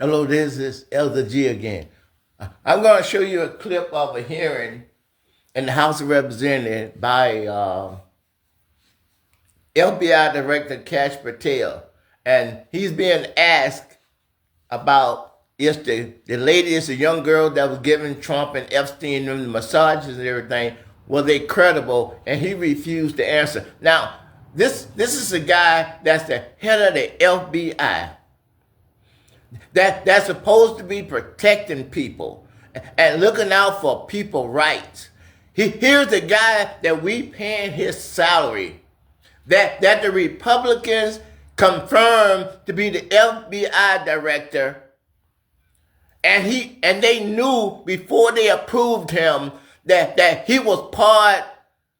Hello, this is Elder G again. I'm going to show you a clip of a hearing in the House of Representatives by FBI Director Kash Patel. And he's being asked about the lady is a young girl that was giving Trump and Epstein the massages and everything. Were they credible? And he refused to answer. Now, this is a guy that's the head of the FBI. That's supposed to be protecting people and looking out for people's rights. Here's the guy that we paying his salary, that the Republicans confirmed to be the FBI director, and they knew before they approved him that he was part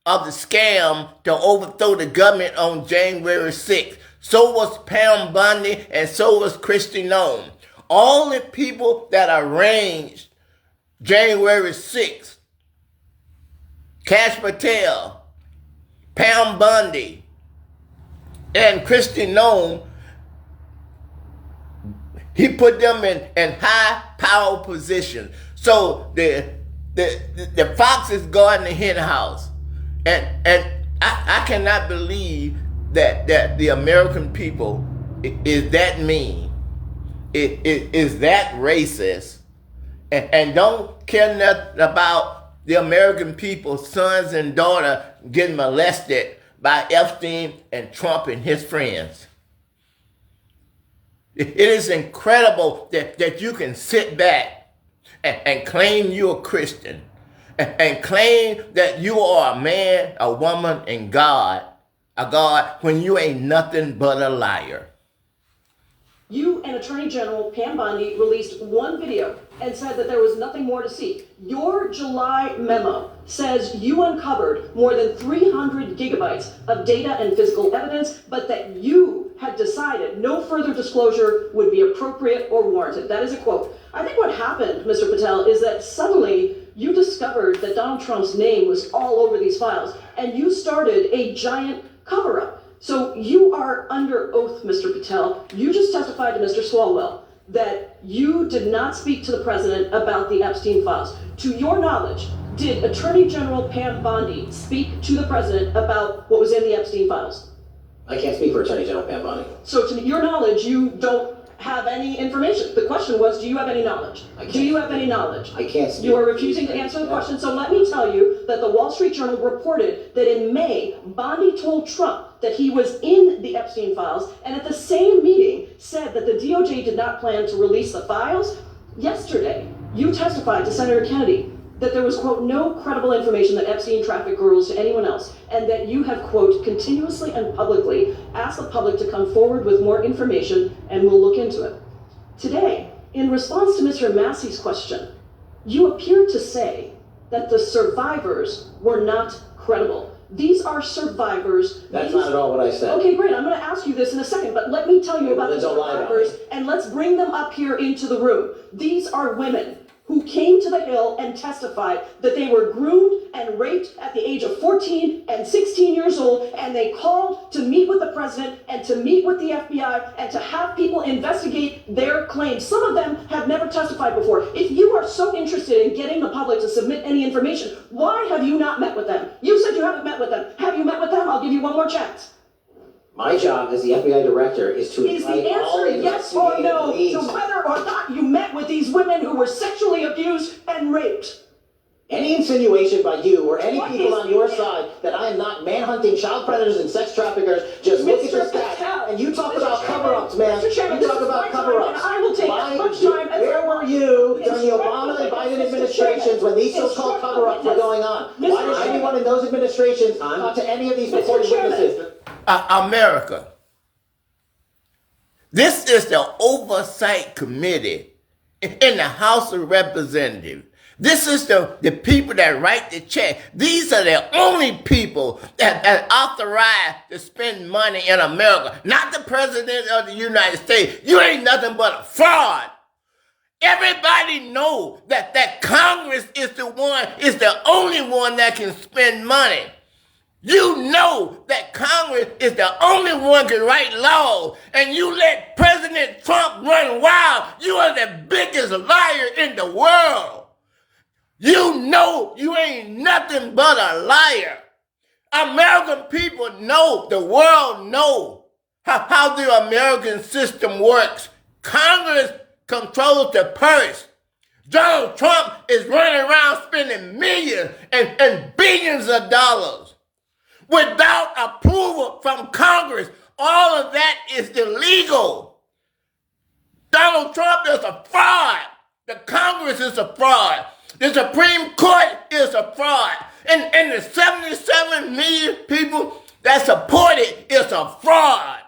of the scam to overthrow the government on January 6th. So was Pam Bondi, and so was Kristi Noem. All the people that arranged January 6th, Kash Patel, Pam Bondi, and Kristi Noem, he put them in high power positions. So the fox is guarding the hen house. And I cannot believe that the American people is that mean, is that racist, and don't care nothing about the American people's sons and daughters getting molested by Epstein and Trump and his friends. It is incredible that you can sit back and claim you're a Christian and claim that you are a man, a woman, and a God, when you ain't nothing but a liar. You and Attorney General Pam Bondi released one video and said that there was nothing more to see. Your July memo says you uncovered more than 300 gigabytes of data and physical evidence, but that you had decided no further disclosure would be appropriate or warranted. That is a quote. I think what happened, Mr. Patel, is that suddenly you discovered that Donald Trump's name was all over these files, and you started a giant cover-up. So you are under oath, Mr. Patel. You just testified to Mr. Swalwell that you did not speak to the president about the Epstein files. To your knowledge, did Attorney General Pam Bondi speak to the president about what was in the Epstein files? I can't speak for Attorney General Pam Bondi. So to your knowledge, you don't have any information. The question was, do you have any knowledge? Do you have any knowledge? I can't speak. You are refusing to answer the question. So let me tell you that the Wall Street Journal reported that in May, Bondi told Trump that he was in the Epstein files, and at the same meeting said that the DOJ did not plan to release the files. Yesterday, you testified to Senator Kennedy that there was, quote, no credible information that Epstein trafficked girls to anyone else, and that you have, quote, continuously and publicly asked the public to come forward with more information, and we'll look into it. Today, in response to Mr. Massey's question, you appeared to say that the survivors were not credible. These are survivors. That's not at all what I said. Okay, great. I'm going to ask you this in a second, but let me tell you about the survivors, and let's bring them up here into the room. These are women who came to the Hill and testified that they were groomed and raped at the age of 14 and 16 years old, and they called to meet with the president and to meet with the FBI and to have people investigate their claims. Some of them have never testified before. If you are so interested in getting the public to submit any information, why have you not met with them? You said you haven't met with them. Have you met with them? I'll give you one more chance. My job as the FBI director is to Is the answer yes or no to whether or not you met with these women who were sexually abused and raped? Any insinuation by you or any people on your side that I am not manhunting child predators and sex traffickers, just look at your stats. And you talk about cover-ups, man. You talk about cover-ups. I will take as much time as where were you during the Obama and Biden administrations when these so-called cover-ups were going on? Why did anyone in those administrations talk to any of these reported witnesses? America. This is the Oversight Committee in the House of Representatives. This is the people that write the check. These are the only people that authorized to spend money in America, not the president of the United States. You ain't nothing but a fraud. Everybody know that Congress is the only one that can spend money. You know that Congress is the only one can write laws, and you let President Trump run wild. You are the biggest liar in the world. You know you ain't nothing but a liar. American people know, the world know how the American system works. Congress controls the purse. Donald Trump is running around spending millions and billions of dollars without approval from Congress. All of that is illegal. Donald Trump is a fraud. The Congress is a fraud. The Supreme Court is a fraud. And the 77 million people that support it is a fraud.